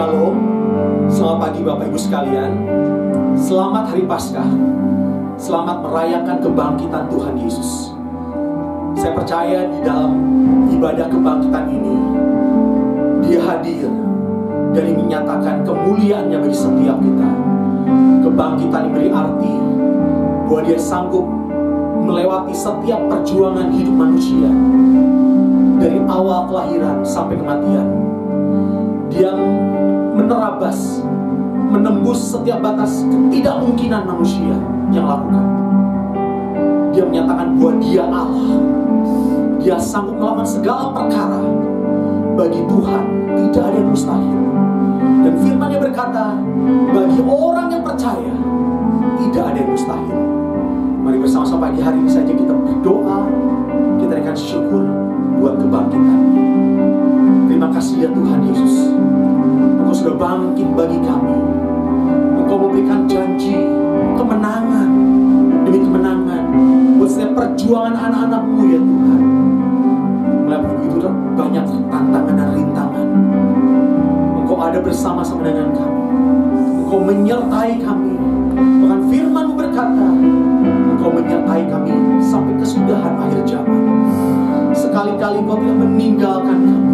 Shalom, selamat pagi Bapak Ibu sekalian. Selamat Hari Paskah. Selamat merayakan kebangkitan Tuhan Yesus. Saya percaya di dalam ibadah kebangkitan ini Dia hadir dan menyatakan kemuliaannya bagi setiap kita. Kebangkitan yang beri arti bahwa Dia sanggup melewati setiap perjuangan hidup manusia, dari awal kelahiran sampai kematian. Dia menerabas, menembus setiap batas ketidakmungkinan manusia yang lakukan. Dia menyatakan bahwa Dia Allah. Dia sanggup melakukan segala perkara. Bagi Tuhan tidak ada yang mustahil. Dan firman-Nya berkata, bagi orang yang percaya tidak ada yang mustahil. Mari bersama-sama pagi hari ini saja kita berdoa, kita berikan syukur buat kebangkitan. Terima kasih ya Tuhan Yesus, Engkau sudah bangkit bagi kami. Engkau memberikan janji kemenangan demi kemenangan buat setiap perjuangan anak-anak-Mu ya Tuhan. Melihat begitu banyak tantangan dan rintangan, Engkau ada bersama-sama dengan kami. Engkau menyertai kami. Bahkan firman-Mu berkata, Engkau menyertai kami sampai kesudahan akhir zaman. Sekali-kali Engkau tidak meninggalkan kami.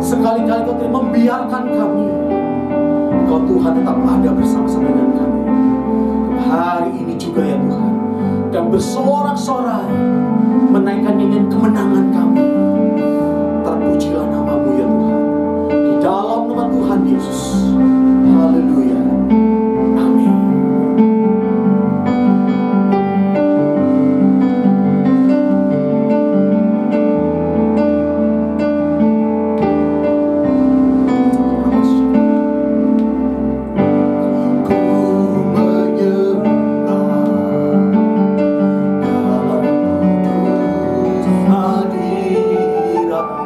Sekali-kali Engkau tidak membiarkan kami. Engkau Tuhan tetap ada bersama-sama dengan kami. Hari ini juga ya Tuhan, dan bersorak-sorai menaikkan nyanyian kemenangan kami. Terpujilah nama-Mu ya Tuhan, di dalam nama Tuhan Yesus. Haleluya. Amin. Hadirat-Mu,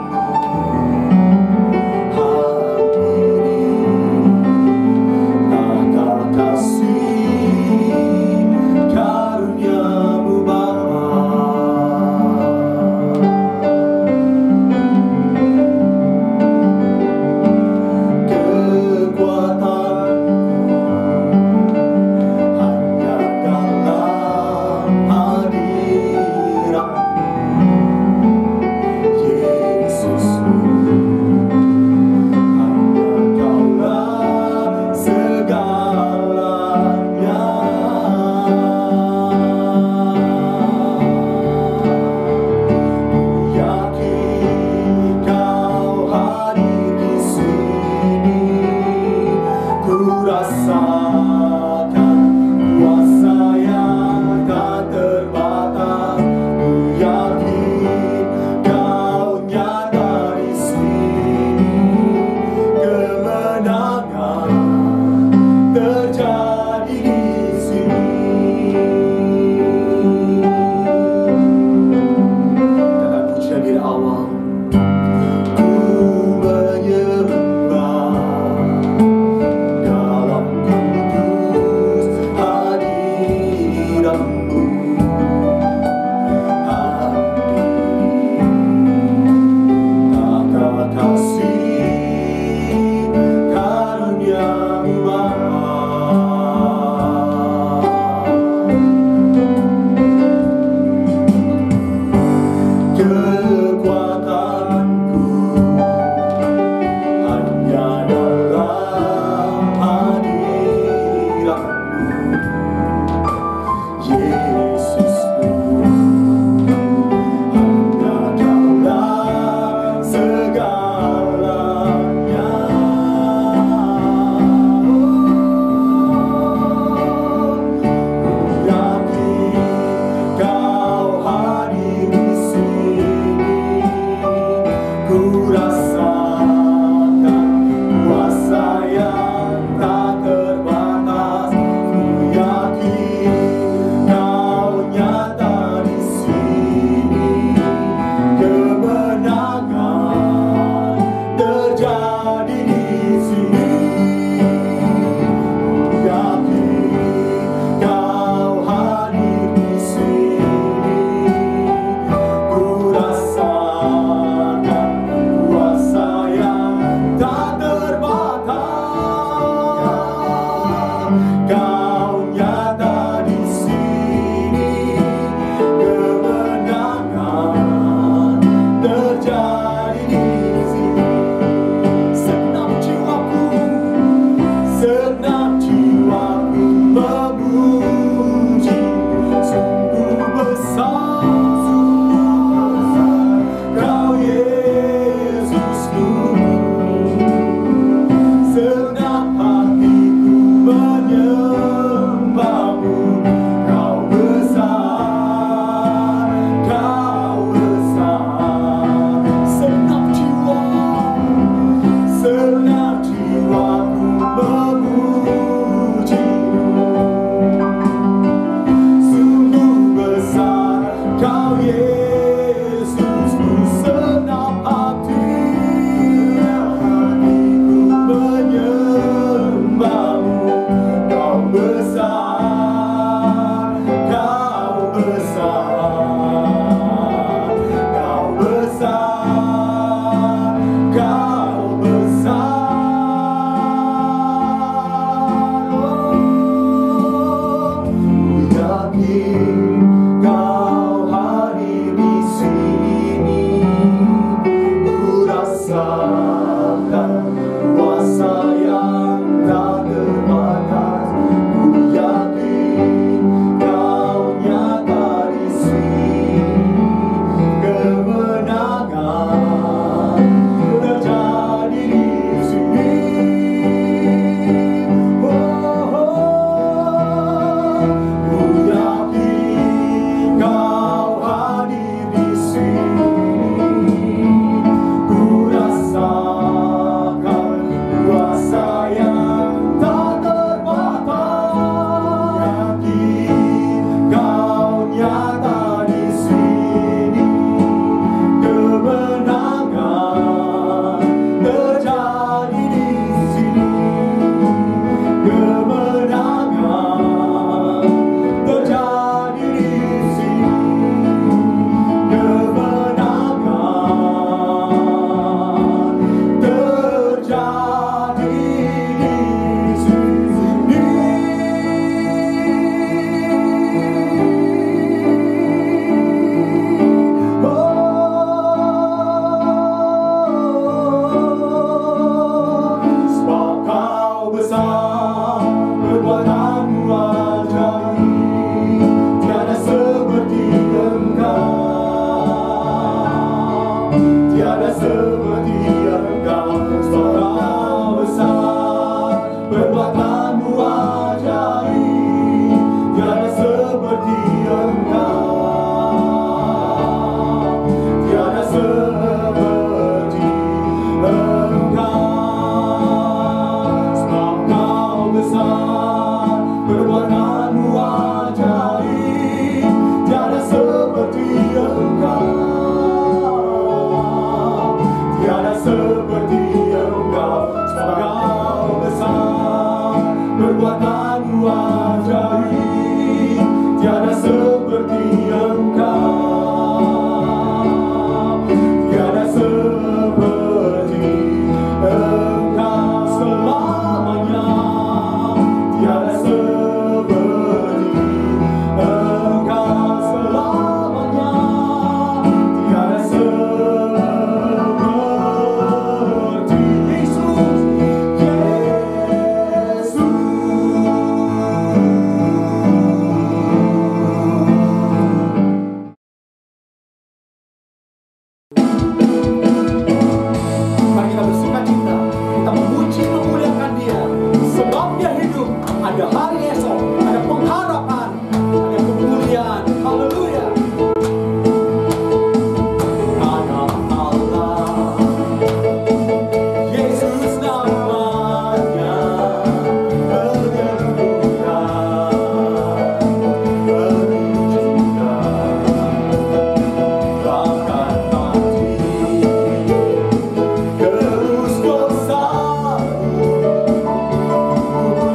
tiada seperti Engkau. Engkau besar, perbuatanmu ajaib, tiada seperti Engkau, tiada seperti Engkau. Sebab Engkau besar, perbuatanmu ajaib, tiada seperti Engkau, tiada seperti Engkau. Sebab Engkau besar, perbuatanmu ajaib, tiada seperti Engkau, tiada seperti Engkau selamanya, tiada seperti Engkau selamanya, tiada seperti Yesus, Yesus. Mari kita bersukacita, kita memuji memuliakan Dia, sebab Dia hidup. Ada hari esok, ada pengharapan, ada kemuliaan. Haleluya. Anak Allah, Yesus namanya, menyembuhkan, menyembuhkan, bahkan mati. Terus dosamu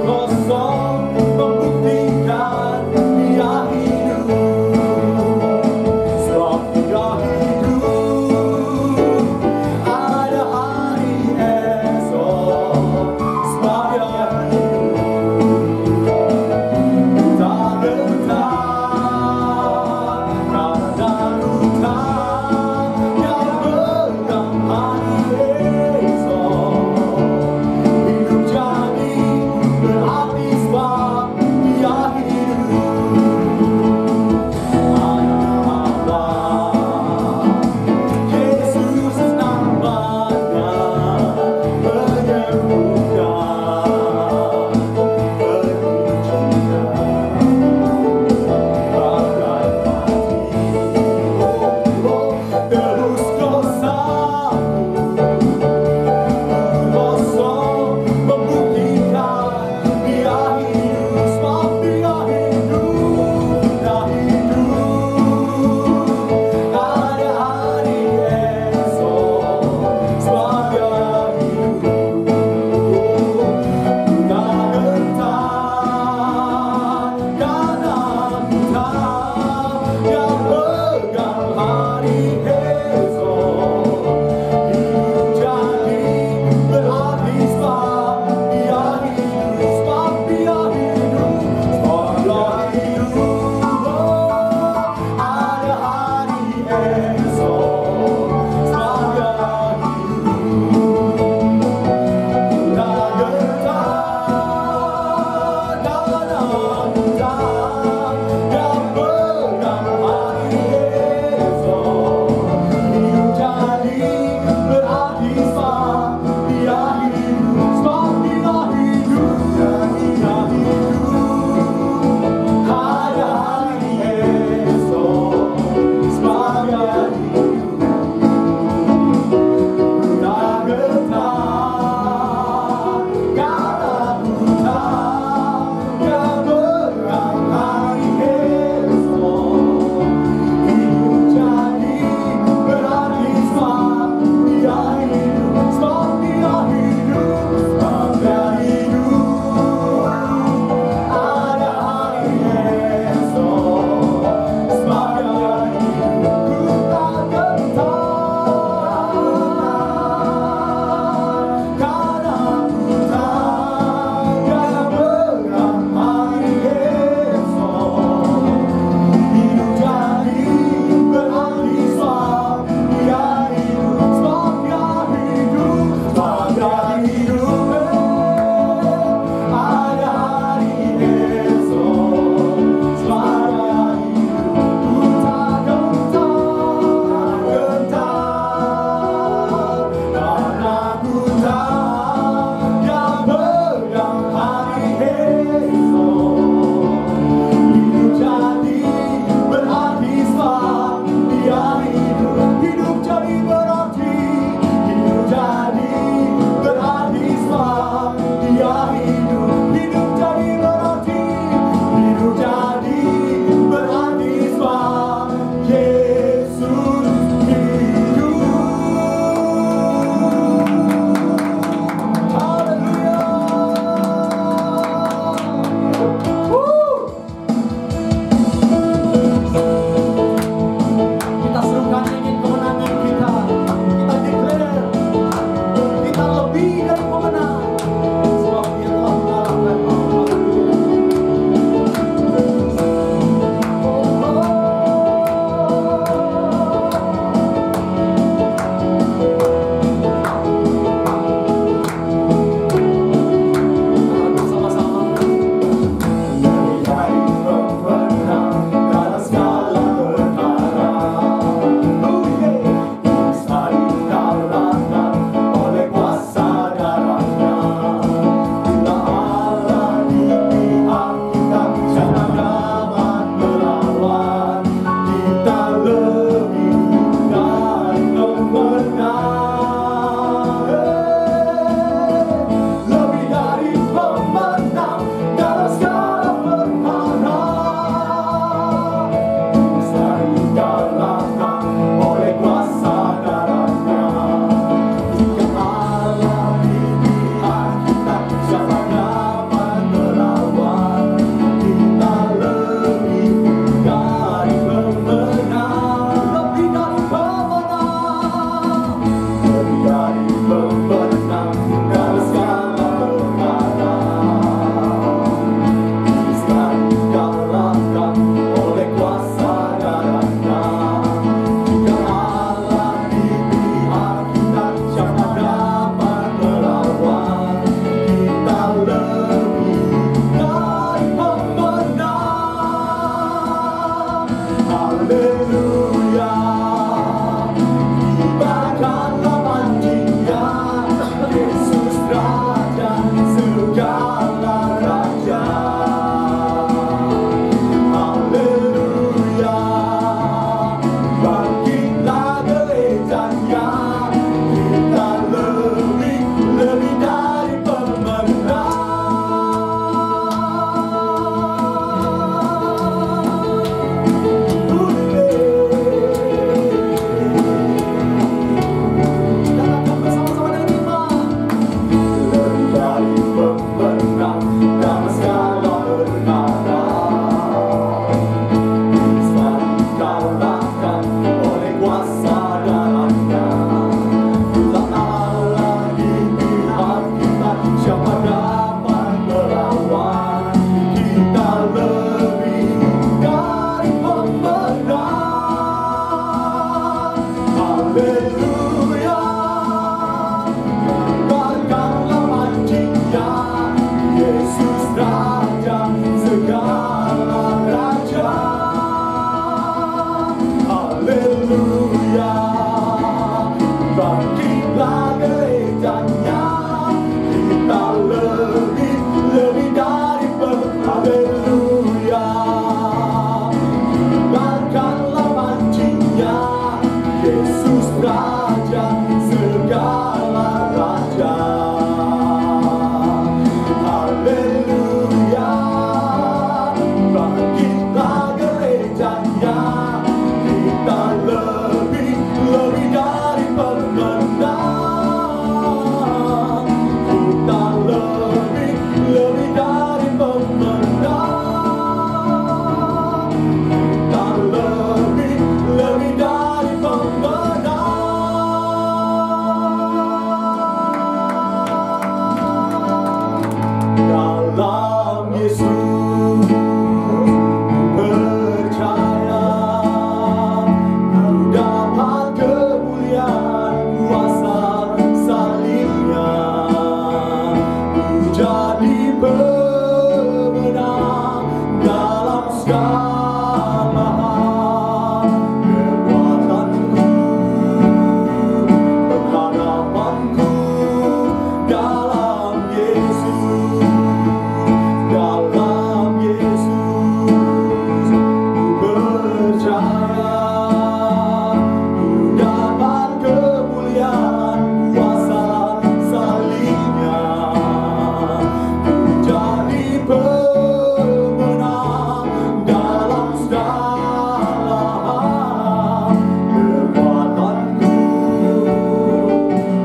kosong membuktikan Dia hidup. Sebab Dia hidup, ada hari esok. Sebab Dia hidup, tak gentar karena luka. Dia pegang hari esok. Hidup jadi berarti sebab Dia hidup. Anak Allah, Yesus namanya, menyembuhkan, menyembuhkan, bahkan mati. Terus dosamu kosong membuktikan Dia hidup. Sebab Dia hidup, Dia hidup, ada hari esok. Sebab Dia hidup, tak gentar karena kita yang pegang hari esok. Hidup jadi berarti sebab Dia hidup. Sebab Dia hidup, sebab Dia hidup, ada hari esok. Sebab Dia hidup, tak gentar karena kita yang pegang hari esok. Hidup jadi berarti sebab Dia hidup. Sebab Dia hidup, Dia hidup, ada hari esok. Sebab Dia hidup, Haleluya, tebarkanlah pancinya, Yesus Raja segala raja. Haleluya, bangkitlah gerejanya, kita lebih dari Haleluya, tebarkanlah pancinya, Yesus Raja segala raja. Haleluya, bangkitlah gerejanya, kita lebih dari pemenang, kita lebih dari pemenang, kita lebih dari pemenang. Dalam Yesus percaya, ku dapat kemuliaan kuasa salibnya, ku jadi pemenang dalam segala hal. Kekuatanku, pengharapanku dalam Yesus, dalam Yesus ku percaya, ku dapat kemuliaan kuasa salibnya, ku jadi pemenang dalam segala hal. Kekuatanku,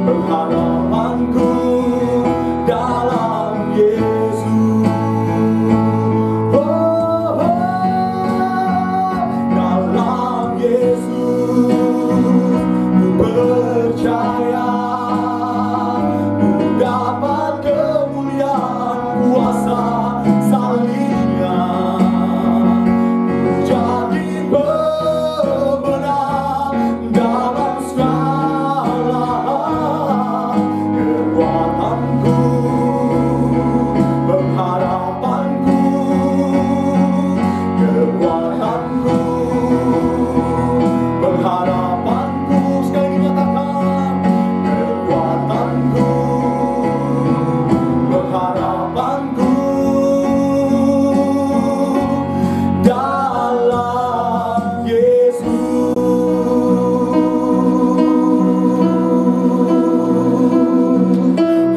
pengharapanku dalam Yesus. Dalam Yesus ku percaya, ku dapat kemuliaan kuasa salibnya, ku jadi pemenang dalam segala hal. Kekuatanku, pengharapanku, kekuatanku, pengharapanku, sekali nyatakan, kekuatanku, pengharapanku dalam Yesus.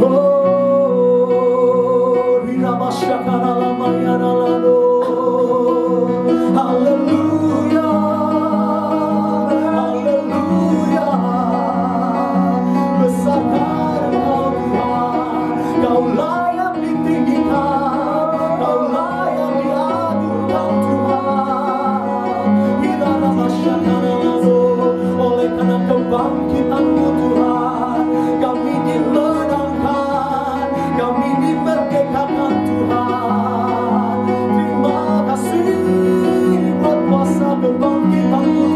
Oh, Rirabasyakana lamayana lalo. Haleluya, haleluya, besarkah Engkau Tuhan, Kau layak ditinggikan, Kau layak diagungkan Tuhan. Hirarabasyakana lalo, oleh karena kebangkitan-Mu Tuhan, kami dimenangkan, kami dimerdekakan Tuhan. Terima kasih buat kuasa kebangkitan-Mu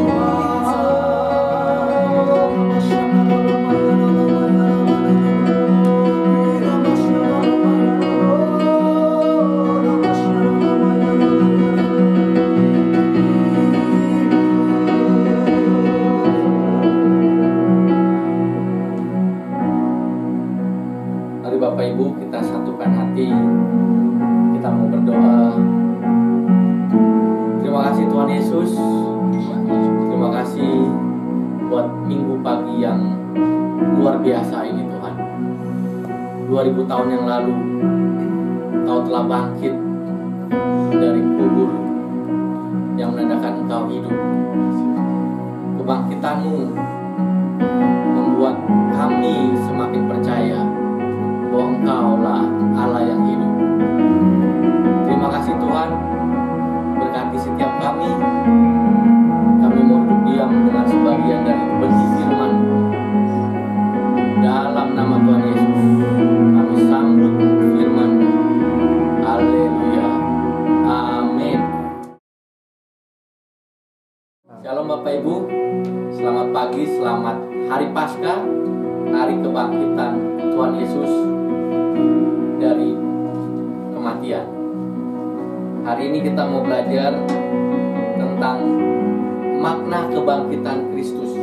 Mari Bapak Ibu kita satukan hati, kita mau berdoa. Terima kasih Tuhan Yesus, terima kasih buat minggu pagi yang luar biasa ini Tuhan. 2000 tahun yang lalu Engkau telah bangkit dari kubur yang menandakan Engkau hidup. Kebangkitan-Mu membuat kami semakin percaya bahwa Engkau-lah Allah yang hidup. Terima kasih Tuhan, berkati setiap kami. Kami mau duduk diam dengan sebagian dari benih firman. Dalam nama Tuhan Yesus, kami sambut firman. Haleluya, amin. Shalom Bapak Ibu, Ibu, selamat pagi, selamat Hari Paskah, Hari Kebangkitan Tuhan Yesus dari kematian. Hari ini kita mau belajar tentang makna kebangkitan Kristus.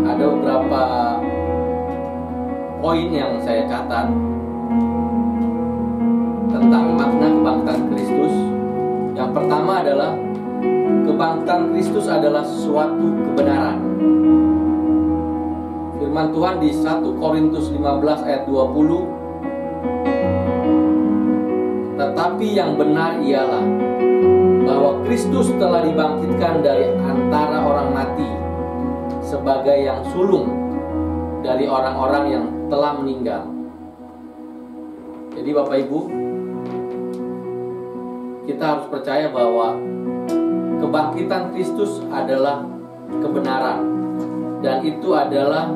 Ada beberapa poin yang saya catat tentang makna kebangkitan Kristus. Yang pertama adalah kebangkitan Kristus adalah suatu kebenaran. Firman Tuhan di 1 Korintus 15 ayat 20, tetapi yang benar ialah bahwa Kristus telah dibangkitkan dari antara orang mati sebagai yang sulung dari orang-orang yang telah meninggal. Jadi Bapak Ibu, kita harus percaya bahwa kebangkitan Kristus adalah kebenaran, dan itu adalah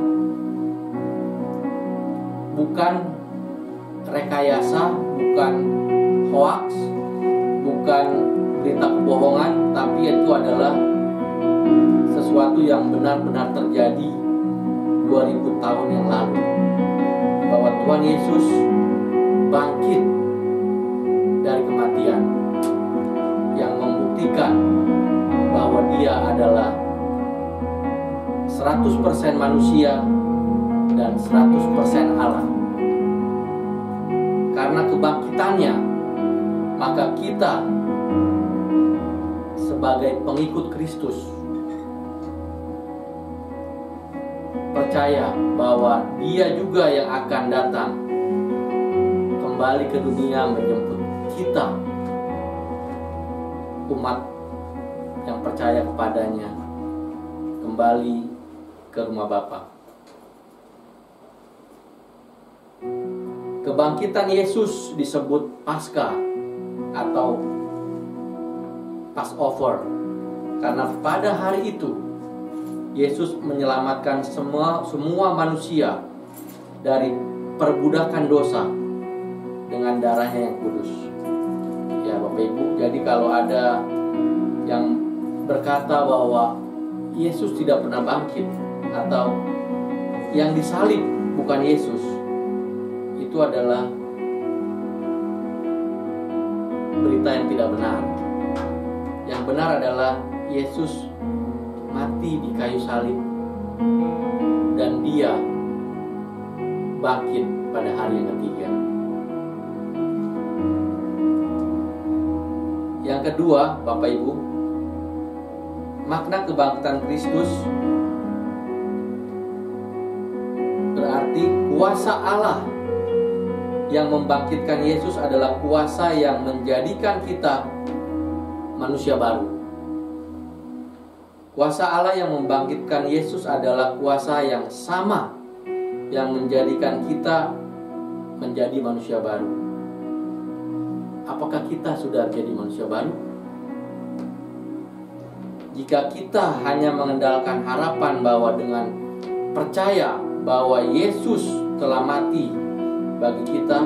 bukan rekayasa, bukan hoax, bukan berita kebohongan, tapi itu adalah sesuatu yang benar-benar terjadi 2000 tahun yang lalu, bahwa Tuhan Yesus bangkit dari kematian, yang membuktikan bahwa Dia adalah 100% manusia dan 100% Allah. Karena kebangkitannya, maka kita sebagai pengikut Kristus percaya bahwa Dia juga yang akan datang kembali ke dunia menjemput kita, umat yang percaya kepadanya, kembali ke rumah Bapa. Kebangkitan Yesus disebut Paskah atau Passover, karena pada hari itu Yesus menyelamatkan semua manusia dari perbudakan dosa dengan darahnya yang kudus. Ya Bapak Ibu, jadi kalau ada yang berkata bahwa Yesus tidak pernah bangkit atau yang disalib bukan Yesus, itu adalah berita yang tidak benar. Yang benar adalah Yesus mati di kayu salib dan Dia bangkit pada hari yang ketiga. Yang kedua, Bapak Ibu, makna kebangkitan Kristus berarti kuasa Allah yang membangkitkan Yesus adalah kuasa yang menjadikan kita manusia baru. Kuasa Allah yang membangkitkan Yesus adalah kuasa yang sama yang menjadikan kita menjadi manusia baru. Apakah kita sudah jadi manusia baru? Jika kita hanya mengandalkan harapan bahwa dengan percaya bahwa Yesus telah mati bagi kita,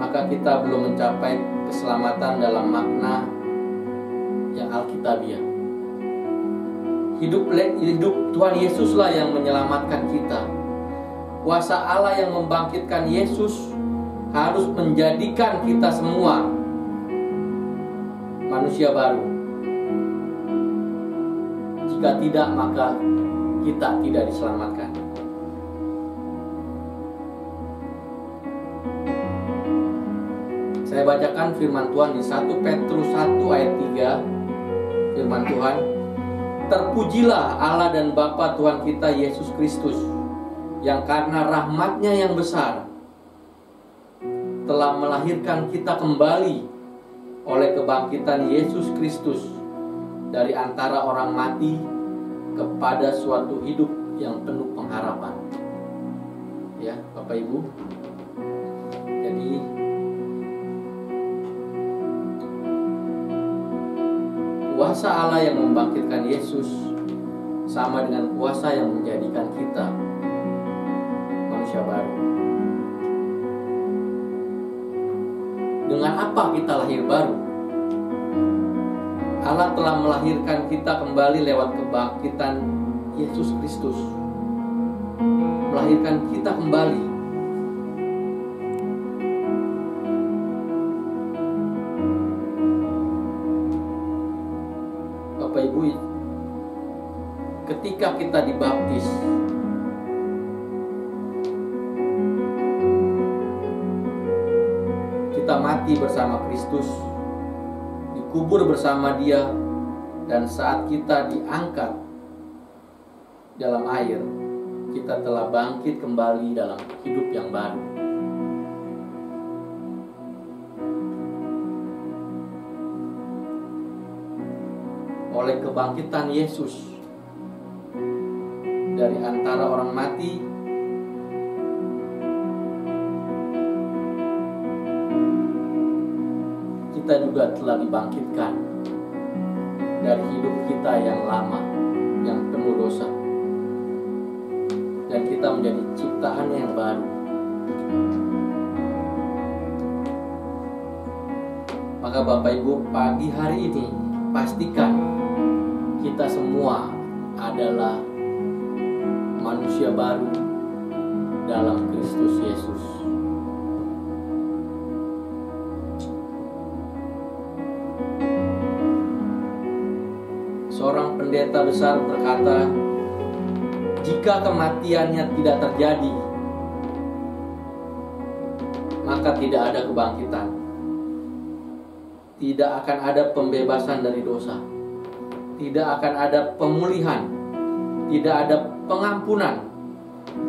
maka kita belum mencapai keselamatan dalam makna yang alkitabiah. Hidup Tuhan Yesuslah yang menyelamatkan kita. Kuasa Allah yang membangkitkan Yesus harus menjadikan kita semua manusia baru. Jika tidak, maka kita tidak diselamatkan. Saya bacakan firman Tuhan di 1 Petrus 1 ayat 3. Firman Tuhan, terpujilah Allah dan Bapa Tuhan kita Yesus Kristus, yang karena rahmat-Nya yang besar telah melahirkan kita kembali oleh kebangkitan Yesus Kristus dari antara orang mati kepada suatu hidup yang penuh pengharapan. Ya, Bapak Ibu. Jadi kuasa Allah yang membangkitkan Yesus sama dengan kuasa yang menjadikan kita manusia baru. Dengan apa kita lahir baru? Allah telah melahirkan kita kembali lewat kebangkitan Yesus Kristus. Melahirkan kita kembali. Bapak Ibu, ketika kita dibaptis, kita mati bersama Kristus, dikubur bersama Dia, dan saat kita diangkat dalam air, kita telah bangkit kembali dalam hidup yang baru. Oleh kebangkitan Yesus dari antara orang mati, kita juga telah dibangkitkan dari hidup kita yang lama, yang penuh dosa, dan kita menjadi ciptaan yang baru. Maka Bapak Ibu, pagi hari ini pastikan kita semua adalah manusia baru dalam Kristus Yesus. Seorang pendeta besar berkata, jika kematiannya tidak terjadi, maka tidak ada kebangkitan. Tidak akan ada pembebasan dari dosa. Tidak akan ada pemulihan. Tidak ada pengampunan.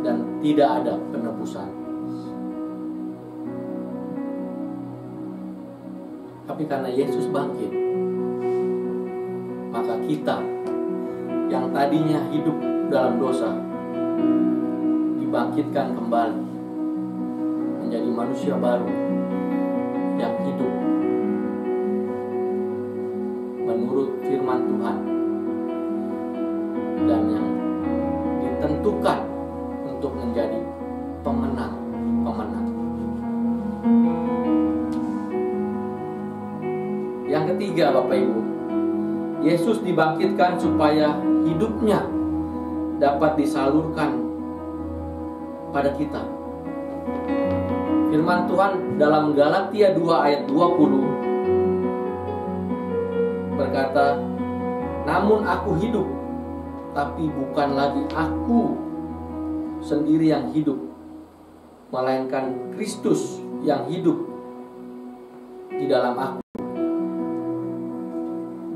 Dan tidak ada penebusan. Tapi karena Yesus bangkit, maka kita yang tadinya hidup dalam dosa dibangkitkan kembali menjadi manusia baru yang hidup menurut firman Tuhan dan yang ditentukan untuk menjadi pemenang-pemenang. Yang ketiga, Bapak Ibu, Yesus dibangkitkan supaya hidupnya dapat disalurkan pada kita. Firman Tuhan dalam Galatia 2 ayat 20 berkata, namun aku hidup, tapi bukan lagi aku sendiri yang hidup, melainkan Kristus yang hidup di dalam aku.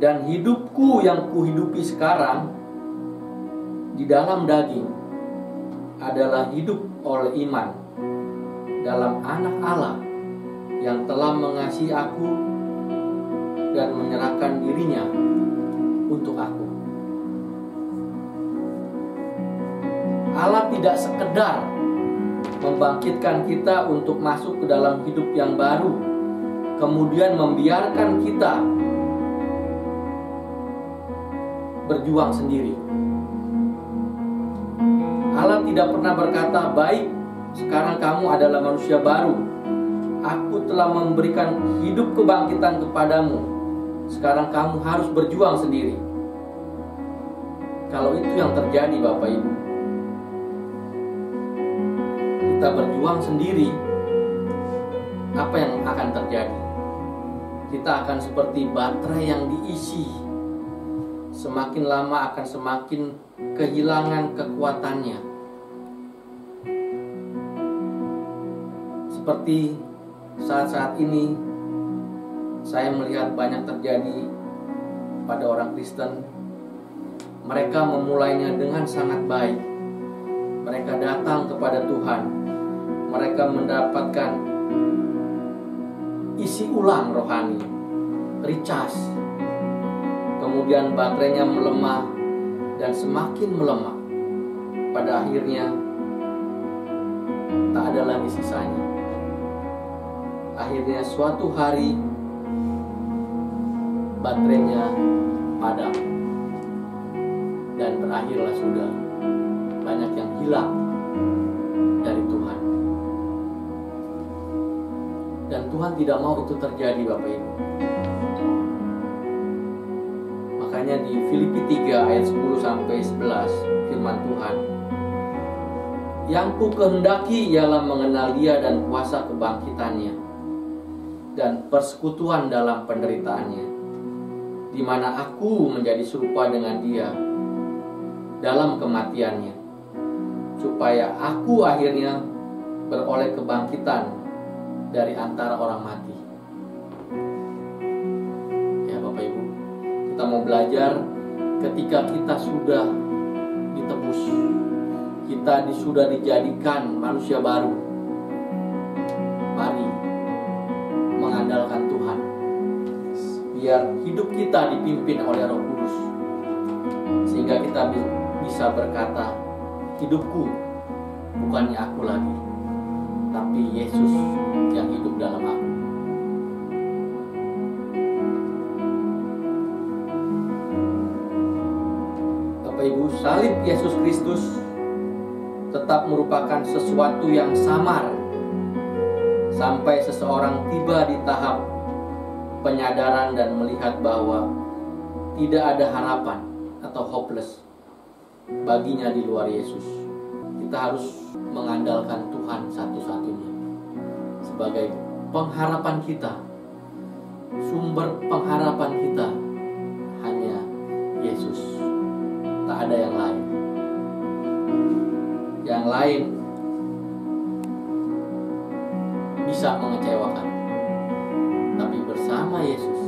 Dan hidupku yang kuhidupi sekarang di dalam daging adalah hidup oleh iman dalam Anak Allah yang telah mengasihi aku dan menyerahkan dirinya untuk aku. Allah tidak sekedar membangkitkan kita untuk masuk ke dalam hidup yang baru, kemudian membiarkan kita berjuang sendiri. Allah tidak pernah berkata, baik, sekarang kamu adalah manusia baru, aku telah memberikan hidup kebangkitan kepadamu, sekarang kamu harus berjuang sendiri. Kalau itu yang terjadi, Bapak Ibu, kita berjuang sendiri, apa yang akan terjadi? Kita akan seperti baterai yang diisi, semakin lama akan semakin kehilangan kekuatannya. Seperti saat-saat ini saya melihat banyak terjadi pada orang Kristen. Mereka memulainya dengan sangat baik. Mereka datang kepada Tuhan. Mereka mendapatkan isi ulang rohani, recharge. Kemudian baterainya melemah dan semakin melemah. Pada akhirnya tak ada lagi sisanya. Akhirnya suatu hari baterainya padam dan berakhirlah sudah banyak yang hilang dari Tuhan. Dan Tuhan tidak mau itu terjadi, Bapak Ibu. Makanya di Filipi 3 ayat 10 sampai 11 firman Tuhan, yang ku kehendaki ialah mengenal Dia dan kuasa kebangkitannya dan persekutuan dalam penderitaannya, di mana aku menjadi serupa dengan Dia dalam kematiannya, supaya aku akhirnya beroleh kebangkitan dari antara orang mati. Ya Bapak Ibu, kita mau belajar ketika kita sudah ditebus, kita sudah dijadikan manusia baru. Mari mengandalkan Tuhan, biar hidup kita dipimpin oleh Roh Kudus, sehingga kita bisa berkata, hidupku bukannya aku lagi, tapi Yesus yang hidup dalam aku. Bapak Ibu, salib Yesus Kristus tetap merupakan sesuatu yang samar sampai seseorang tiba di tahap penyadaran dan melihat bahwa tidak ada harapan atau hopeless baginya di luar Yesus. Kita harus mengandalkan Tuhan satu-satunya sebagai pengharapan kita. Sumber pengharapan kita hanya Yesus, tak ada yang lain. Yang lain bisa mengecewakan, tapi bersama Yesus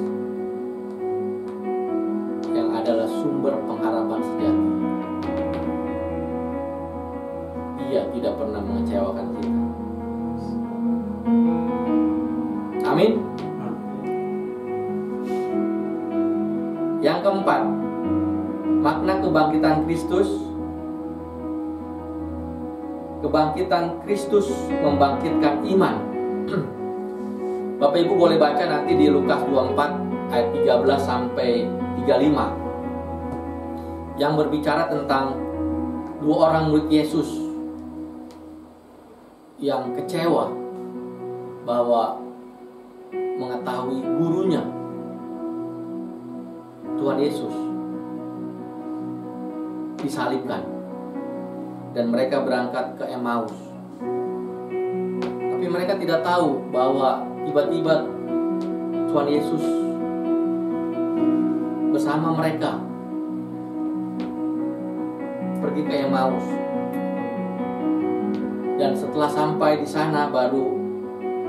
yang adalah sumber pengharapan sejati, Dia tidak pernah mengecewakan kita. Amin. Yang keempat, makna kebangkitan Kristus. Kebangkitan Kristus membangkitkan iman. Bapak Ibu boleh baca nanti di Lukas 24 ayat 13 sampai 35, yang berbicara tentang dua orang murid Yesus yang kecewa bahwa mengetahui gurunya Tuhan Yesus disalibkan, dan mereka berangkat ke Emmaus. Tapi mereka tidak tahu bahwa tiba-tiba Tuhan Yesus bersama mereka pergi ke Emmaus. Dan setelah sampai di sana baru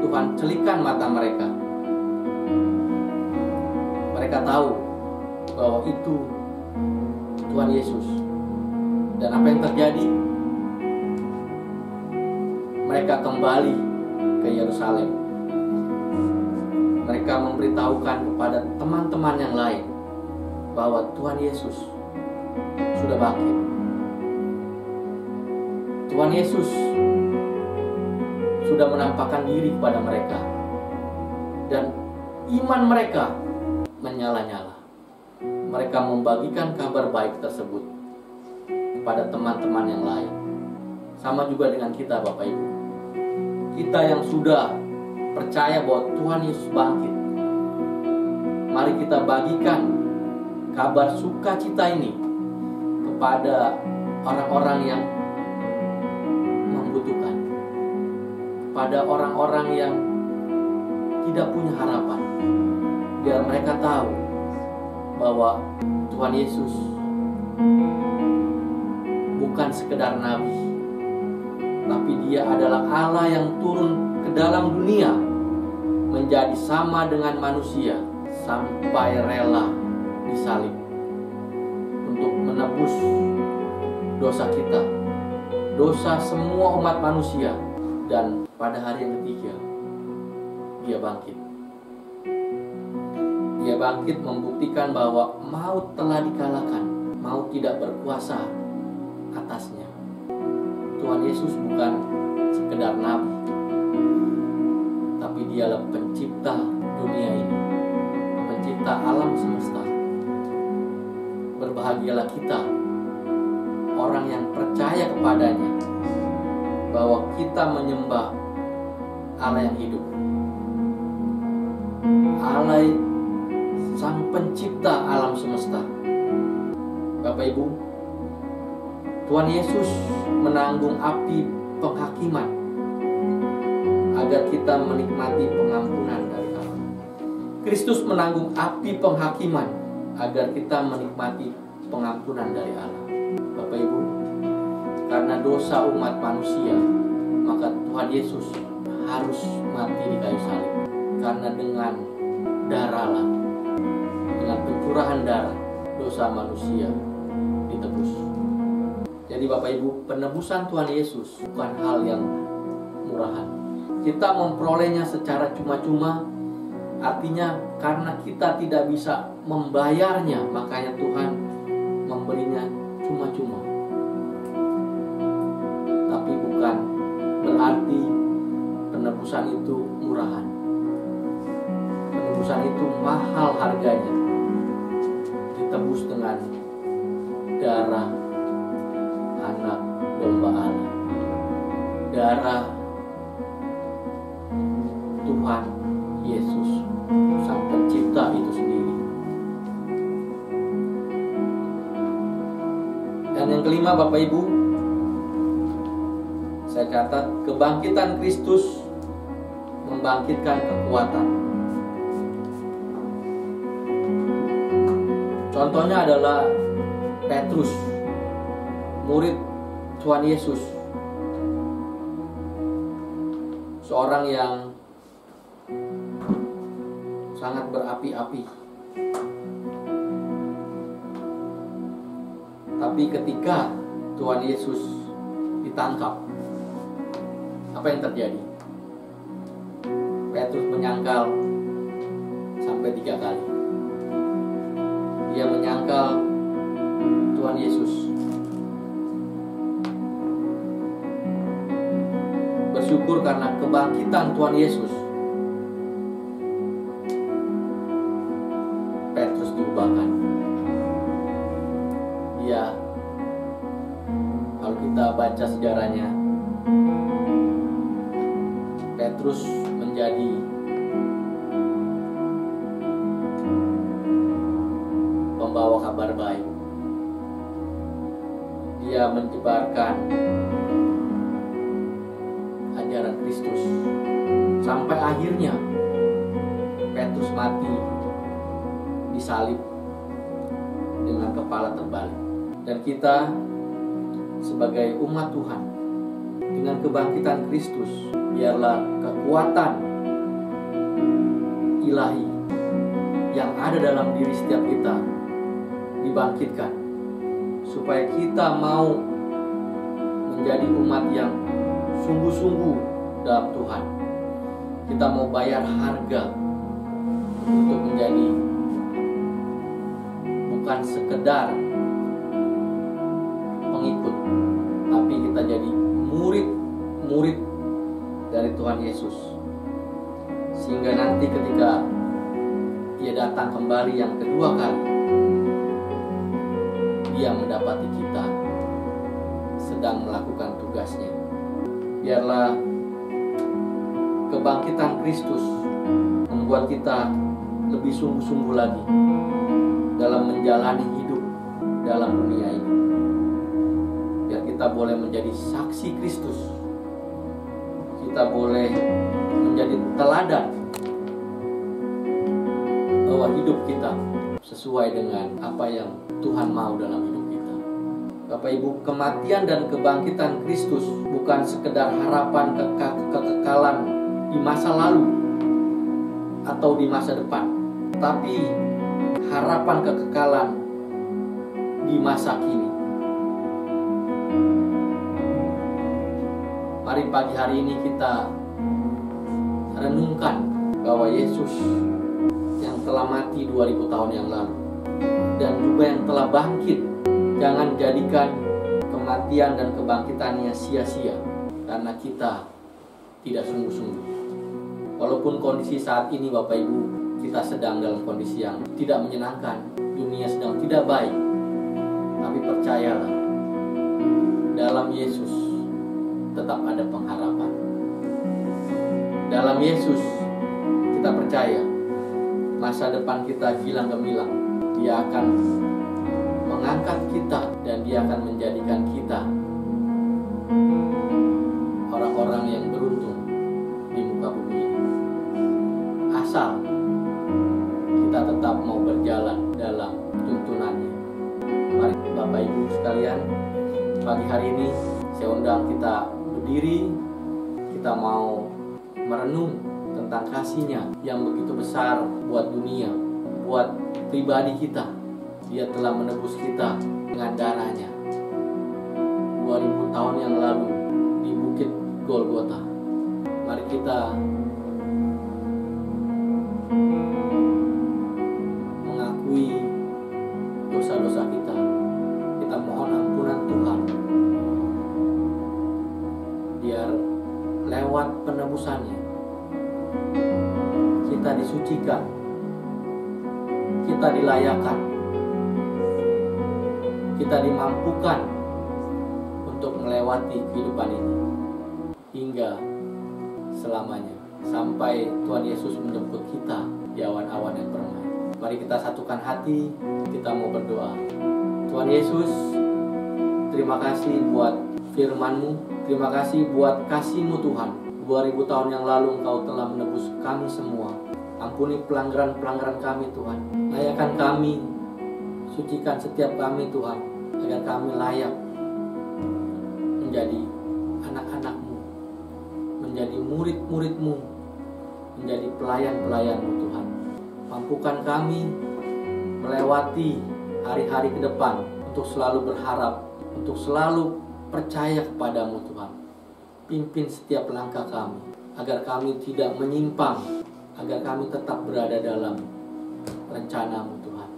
Tuhan celikan mata mereka. Mereka tahu bahwa itu Tuhan Yesus. Dan apa yang terjadi? Mereka kembali ke Yerusalem. Mereka memberitahukan kepada teman-teman yang lain bahwa Tuhan Yesus sudah bangkit. Tuhan Yesus sudah menampakkan diri kepada mereka, dan iman mereka menyala-nyala. Mereka membagikan kabar baik tersebut kepada teman-teman yang lain. Sama juga dengan kita, Bapak Ibu. Kita yang sudah percaya bahwa Tuhan Yesus bangkit, mari kita bagikan kabar sukacita ini kepada orang-orang yang membutuhkan, kepada orang-orang yang tidak punya harapan, biar mereka tahu bahwa Tuhan Yesus bukan sekedar nabi, tapi Dia adalah Allah yang turun ke dalam dunia menjadi sama dengan manusia sampai rela disalib untuk menebus dosa kita, dosa semua umat manusia. Dan pada hari yang ketiga Dia bangkit. Dia bangkit membuktikan bahwa maut telah dikalahkan, maut tidak berkuasa atasnya. Tuhan Yesus bukan sekedar nabi, tapi Dialah pencipta dunia ini, pencipta alam semesta. Berbahagialah kita, orang yang percaya kepadanya, bahwa kita menyembah Allah yang hidup, Allah Sang Pencipta alam semesta. Bapak Ibu, Tuhan Yesus menanggung api penghakiman agar kita menikmati pengampunan dari Allah. Kristus menanggung api penghakiman agar kita menikmati pengampunan dari Allah. Bapak Ibu, karena dosa umat manusia, maka Tuhan Yesus harus mati di kayu salib. Karena dengan darahlah, dengan pencurahan darah, dosa manusia ditebus. Jadi Bapak Ibu, penebusan Tuhan Yesus bukan hal yang murahan. Kita memperolehnya secara cuma-cuma, artinya karena kita tidak bisa membayarnya, makanya Tuhan memberinya cuma-cuma. Tapi bukan berarti penebusan itu murahan. Penebusan itu mahal harganya. Ditebus dengan darah anak domba Allah, darah Tuhan Yesus Sang Pencipta itu sendiri. Dan yang kelima Bapak Ibu, saya catat, kebangkitan Kristus membangkitkan kekuatan. Contohnya adalah Petrus, murid Tuhan Yesus, seorang yang sangat berapi-api. Tapi ketika Tuhan Yesus ditangkap, apa yang terjadi? Petrus menyangkal sampai 3 kali. Dia menyangkal Tuhan Yesus. Bersyukur karena kebangkitan Tuhan Yesus, Petrus diubahkan. Dia, kalau kita baca sejarahnya, Petrus menjadi pembawa kabar baik. Dia menyebarkan ajaran Kristus sampai akhirnya Petrus mati disalib dengan kepala terbalik. Dan kita sebagai umat Tuhan, dengan kebangkitan Kristus, biarlah kekuatan ilahi yang ada dalam diri setiap kita dibangkitkan, supaya kita mau menjadi umat yang sungguh-sungguh dalam Tuhan. Kita mau bayar harga untuk menjadi bukan sekedar pengikut, tapi kita jadi murid dari Tuhan Yesus. Sehingga nanti ketika Dia datang kembali yang kedua kali, Dia mendapati kita sedang melakukan tugasnya. Biarlah kebangkitan Kristus membuat kita lebih sungguh-sungguh lagi dalam menjalani hidup dalam dunia ini. Biar kita boleh menjadi saksi Kristus. Kita boleh menjadi teladan bahwa hidup kita sesuai dengan apa yang Tuhan mau dalam hidup kita. Bapak Ibu, kematian dan kebangkitan Kristus bukan sekedar harapan kekekalan di masa lalu atau di masa depan, tapi harapan kekekalan di masa kini. Mari pagi hari ini kita renungkan bahwa Yesus yang telah mati 2000 tahun yang lalu dan juga yang telah bangkit, jangan jadikan kematian dan kebangkitannya sia-sia karena kita tidak sungguh-sungguh. Walaupun kondisi saat ini Bapak Ibu, kita sedang dalam kondisi yang tidak menyenangkan, dunia sedang tidak baik, tapi percayalah, dalam Yesus tetap ada pengharapan. Dalam Yesus kita percaya masa depan kita gilang gemilang. Dia akan mengangkat kita dan Dia akan menjadikan kita orang-orang yang beruntung di muka bumi ini. Asal kita tetap mau berjalan dalam tuntunannya. Mari Bapak Ibu sekalian, pagi hari ini saya undang kita berdiri. Kita mau merenung tentang kasih-Nya yang begitu besar buat dunia, buat pribadi kita. Dia telah menebus kita dengan darah-Nya 2000 tahun yang lalu di Bukit Golgota. Mari kita mengakui dosa-dosa kita. Kita mohon ampunan Tuhan, biar lewat penebusan-Nya kita disucikan, kita dilayakan, kita dimampukan untuk melewati kehidupan ini hingga selamanya, sampai Tuhan Yesus menjemput kita di awan-awan yang permai. Mari kita satukan hati, kita mau berdoa. Tuhan Yesus, terima kasih buat firman-Mu, terima kasih buat kasih-Mu Tuhan. 2000 tahun yang lalu Engkau telah menebus kami semua. Ampuni pelanggaran-pelanggaran kami Tuhan. Layakan kami, sucikan setiap kami Tuhan, agar kami layak menjadi anak-anak-Mu, menjadi murid-murid-Mu, menjadi pelayan-pelayan-Mu Tuhan. Mampukan kami melewati hari-hari ke depan untuk selalu berharap, untuk selalu percaya kepadamu Tuhan. Pimpin setiap langkah kami, agar kami tidak menyimpang, agar kami tetap berada dalam rencana-Mu Tuhan.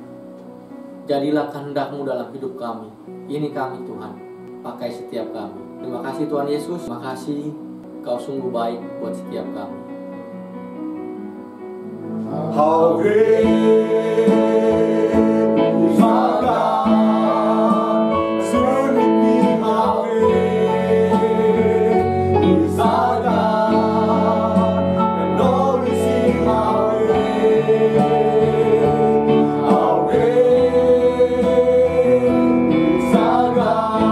Jadilah kehendak-Mu dalam hidup kami. Ini kami Tuhan, pakai setiap kami. Terima kasih Tuhan Yesus, terima kasih Kau sungguh baik buat setiap kami. How great is our God, sing with me, how great is our God, and all we sing, how great is our God,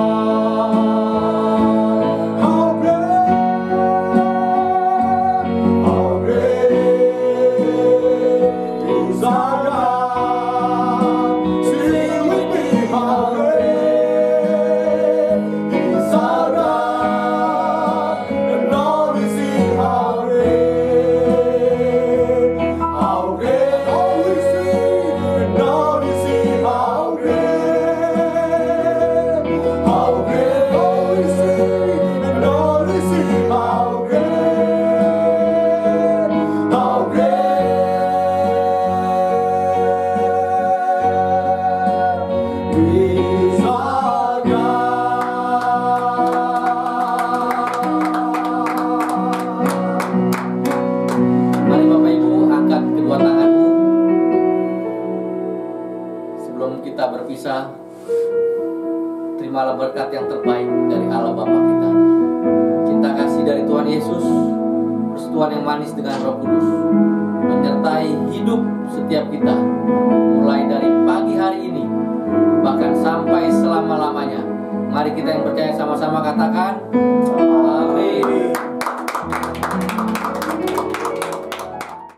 how great is our God. Sing with me, how great is our God, and all we sing, how great, all we sing, and all we sing, how great, all we sing, and all we sing, how great, how great is our God. Mari Bapak Ibu angkat kedua tanganmu. Sebelum kita berpisah, terimalah berkat yang terbaik dari Allah Bapa kita. Cinta kasih dari Tuhan Yesus, persekutuan yang manis dengan Roh Kudus menyertai hidup setiap kita, mulai dari pagi hari ini bahkan sampai selama-lamanya. Mari kita yang percaya sama-sama katakan